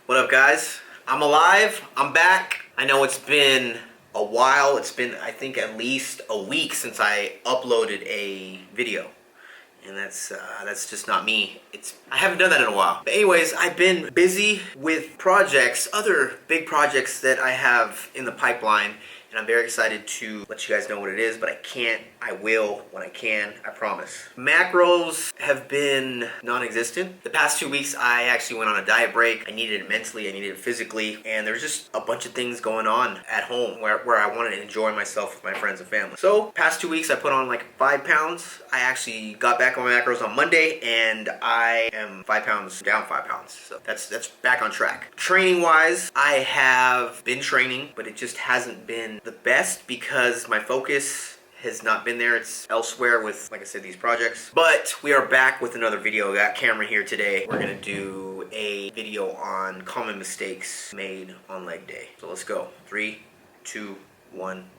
What up, guys? I'm alive. I'm back. I know it's been a while. It's been, I think, at least a week since I uploaded a video. And that's just not me. I haven't done that in a while. But anyways, I've been busy with projects, other big projects that I have in the pipeline. And I'm very excited to let you guys know what it is, but I will when I can, I promise. Macros have been non-existent. The past 2 weeks, I actually went on a diet break. I needed it mentally, I needed it physically, and there's just a bunch of things going on at home where I wanted to enjoy myself with my friends and family. So, past 2 weeks, I put on like 5 pounds. I actually got back on my macros on Monday, and I am 5 pounds, down 5 pounds. So that's back on track. Training-wise, I have been training, but it just hasn't been the best because my focus has not been there. It's elsewhere with, like I said, these projects. But we are back with another video. I got Cameron here today. We're gonna do a video on common mistakes made on leg day. So let's go. 3, 2, 1.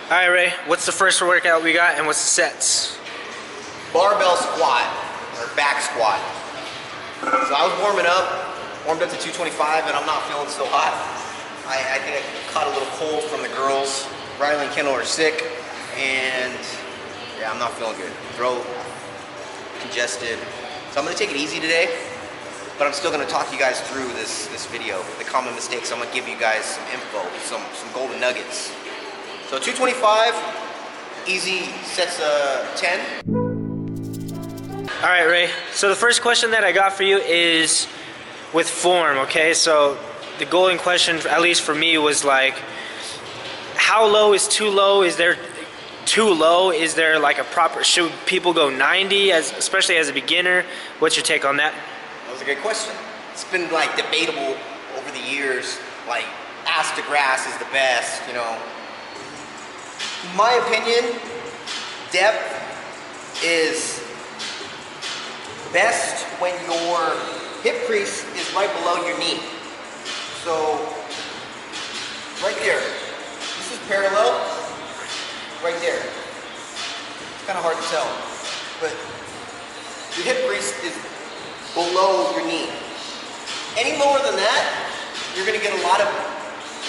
All right, Ray, what's the first workout we got and what's the sets? Barbell squat, or back squat. So I was warmed up to 225, and I'm not feeling so hot. I think I caught a little cold from the girls. Riley and Kendall are sick, and yeah, I'm not feeling good. Throat congested. So I'm gonna take it easy today, but I'm still gonna talk you guys through this video, the common mistakes. I'm gonna give you guys some info, some golden nuggets. So 225, easy sets of 10. All right, Ray, so the first question that I got for you is with form, okay? So the golden question, at least for me, was like, how low is too low? Is there too low? Is there like a proper, should people go 90, especially as a beginner? What's your take on that? That was a good question. It's been like debatable over the years, like ass to grass is the best, you know. In my opinion, depth is best when your hip crease is right below your knee. So, right there. This is parallel, right there. It's kind of hard to tell, but your hip crease is below your knee. Any lower than that, you're gonna get a lot of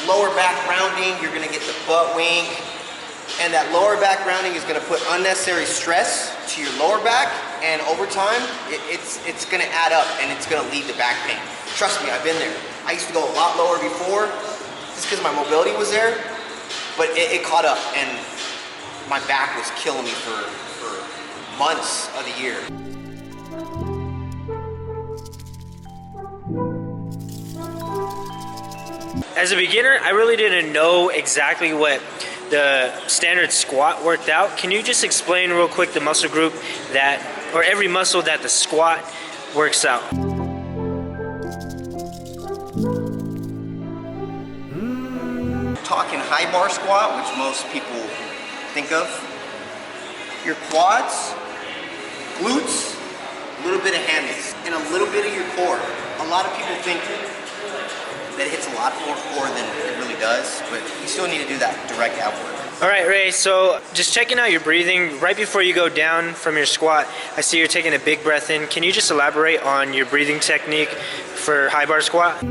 lower back rounding, you're gonna get the butt wink, and that lower back rounding is going to put unnecessary stress to your lower back, and over time it's going to add up and it's going to lead to back pain. Trust me, I've been there. I used to go a lot lower before just because my mobility was there, but it caught up and my back was killing me for months of the year. As a beginner, I really didn't know exactly what the standard squat worked out. Can you just explain real quick the muscle group that, or every muscle that the squat works out? Talking high bar squat, which most people think of. Your quads, glutes, a little bit of hammies, and a little bit of your core. A lot of people think that it hits a lot more core than it really does, but you still need to do that direct ab work. All right, Ray, so just checking out your breathing, right before you go down from your squat, I see you're taking a big breath in. Can you just elaborate on your breathing technique for high bar squat?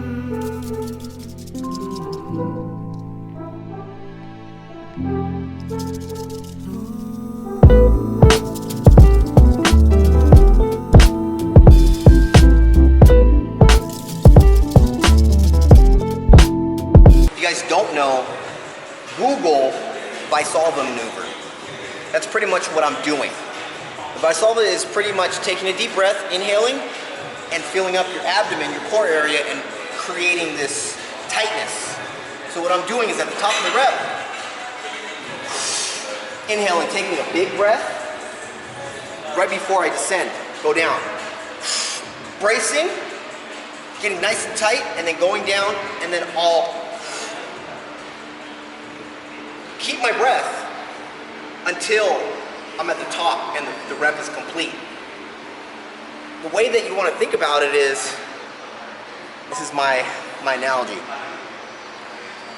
Don't know, Google Valsalva maneuver. That's pretty much what I'm doing. The Valsalva is pretty much taking a deep breath, inhaling, and filling up your abdomen, your core area, and creating this tightness. So what I'm doing is at the top of the rep, inhaling, taking a big breath, right before I descend, go down. Bracing, getting nice and tight, and then going down, and then all. Keep my breath until I'm at the top and the rep is complete. The way that you want to think about it is, this is my analogy.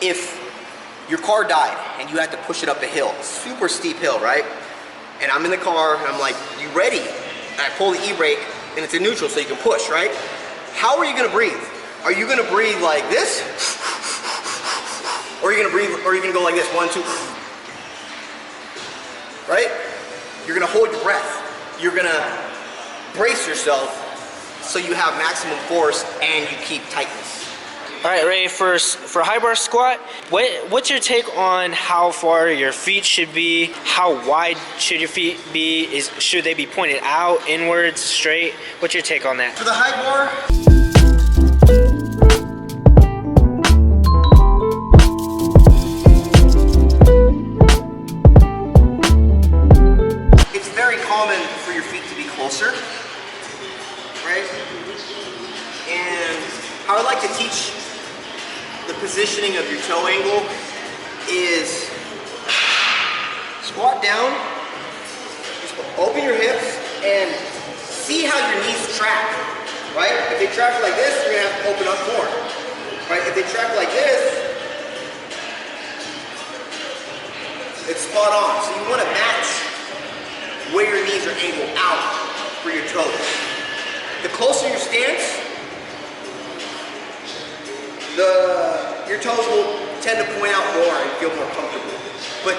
If your car died and you had to push it up a hill, super steep hill, right? And I'm in the car and I'm like, you ready? And I pull the e-brake and it's in neutral so you can push, right? How are you gonna breathe? Are you gonna breathe like this? Or are you gonna breathe, or are you gonna go like this, 1, 2, right? You're gonna hold your breath. You're gonna brace yourself so you have maximum force and you keep tightness. All right, Ray, for high bar squat, what's your take on how far your feet should be? How wide should your feet be? Should they be pointed out, inwards, straight? What's your take on that? For the high bar, it's very common for your feet to be closer, right? And how I like to teach the positioning of your toe angle is squat down, just open your hips, and see how your knees track, right? If they track like this, you're gonna have to open up more, right? If they track like this, it's spot on. So you wanna match where your knees are angled out for your toes. The closer your stance, your toes will tend to point out more and feel more comfortable. But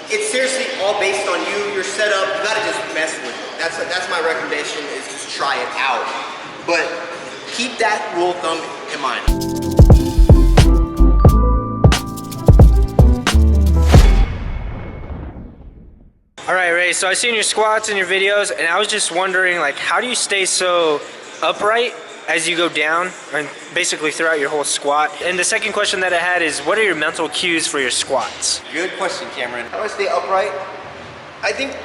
it's seriously all based on you, your setup. You gotta just mess with it. That's my recommendation, is just try it out. But keep that rule of thumb in mind. All right, Ray, so I've seen your squats and your videos, and I was just wondering, like, how do you stay so upright as you go down and basically throughout your whole squat? And the second question that I had is, what are your mental cues for your squats? Good question, Cameron. How do I stay upright? I think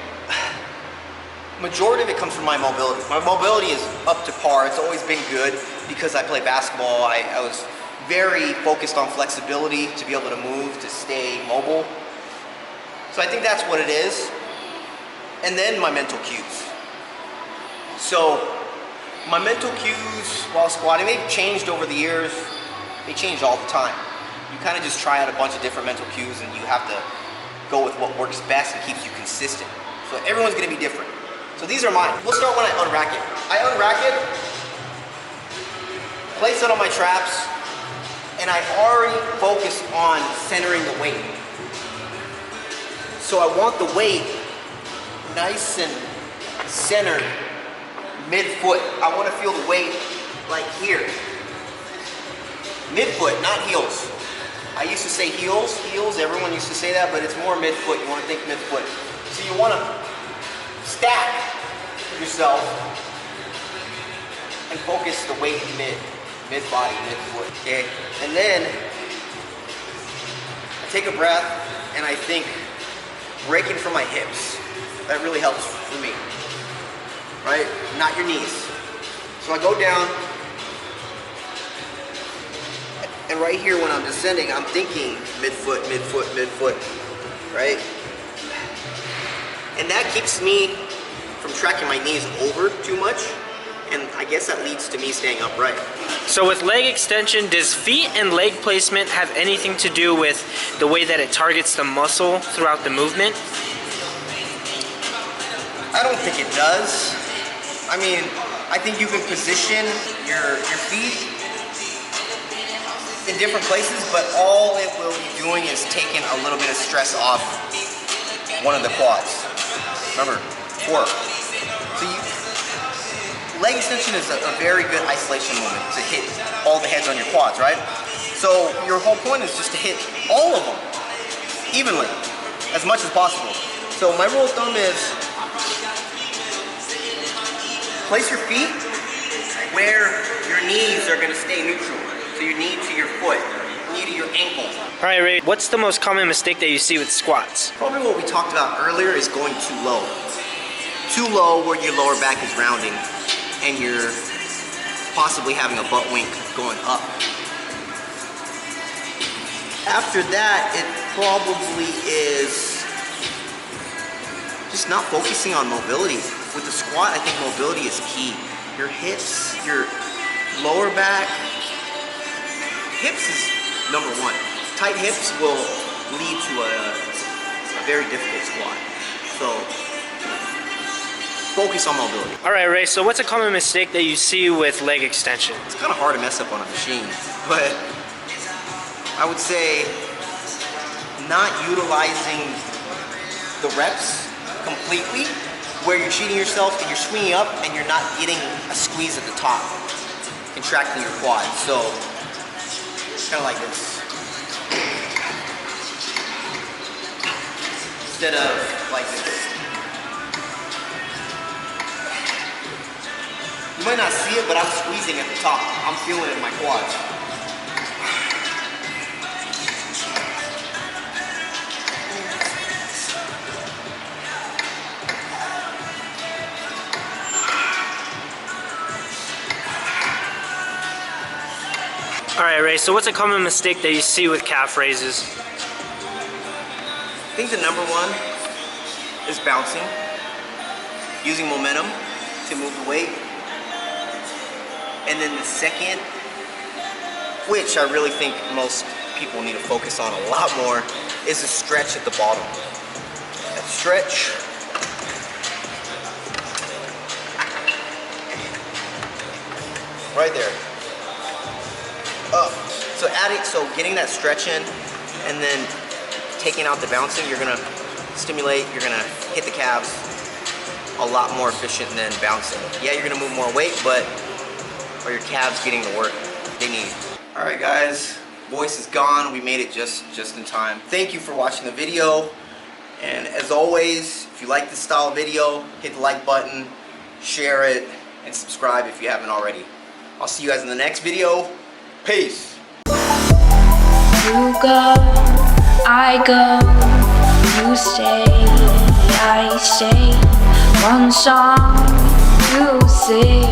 majority of it comes from my mobility. My mobility is up to par. It's always been good because I play basketball. I was very focused on flexibility to be able to move, to stay mobile. So I think that's what it is. And then my mental cues. So my mental cues while squatting, they've changed over the years. They change all the time. You kind of just try out a bunch of different mental cues and you have to go with what works best and keeps you consistent. So everyone's gonna be different. So these are mine. We'll start when I unrack it. I unrack it, place it on my traps, and I already focus on centering the weight. So I want the weight nice and centered mid-foot. I want to feel the weight like here. Mid-foot, not heels. I used to say heels, everyone used to say that, but it's more mid-foot. You want to think mid-foot. So you want to stack yourself and focus the weight mid-body, mid-foot, okay? And then I take a breath and I think breaking from my hips. That really helps for me, right? Not your knees. So I go down, and right here when I'm descending, I'm thinking mid-foot, mid-foot, mid-foot, right? And that keeps me from tracking my knees over too much, and I guess that leads to me staying upright. So with leg extension, does feet and leg placement have anything to do with the way that it targets the muscle throughout the movement? I don't think it does. I mean, I think you can position your feet in different places, but all it will be doing is taking a little bit of stress off one of the quads. Remember, core. So leg extension is a very good isolation movement to hit all the heads on your quads, right? So your whole point is just to hit all of them evenly, as much as possible. So my rule of thumb is place your feet where your knees are going to stay neutral. So your knee to your foot, knee to your ankle. All right, Ray, what's the most common mistake that you see with squats? Probably what we talked about earlier is going too low. Too low where your lower back is rounding and you're possibly having a butt wink going up. After that, it probably is just not focusing on mobility. With the squat, I think mobility is key. Your hips, your lower back. Hips is number one. Tight hips will lead to a very difficult squat. So focus on mobility. All right, Ray, so what's a common mistake that you see with leg extension? It's kind of hard to mess up on a machine, but I would say not utilizing the reps completely, where you're cheating yourself and you're swinging up and you're not getting a squeeze at the top, contracting your quad. So kind of like this. Instead of like this. You might not see it, but I'm squeezing at the top. I'm feeling it in my quads. All right, Ray, so what's a common mistake that you see with calf raises? I think the number one is bouncing, using momentum to move the weight. And then the second, which I really think most people need to focus on a lot more, is the stretch at the bottom. That stretch. Right there. Up. So getting that stretch in and then taking out the bouncing, you're gonna stimulate, you're gonna hit the calves a lot more efficient than bouncing. Yeah, you're gonna move more weight, but are your calves getting the work they need? All right, guys, voice is gone. We made it just in time. Thank you for watching the video. And as always, if you like this style of video, hit the like button, share it, and subscribe if you haven't already. I'll see you guys in the next video. Peace. You go, I go, you stay, I stay. One song to sing.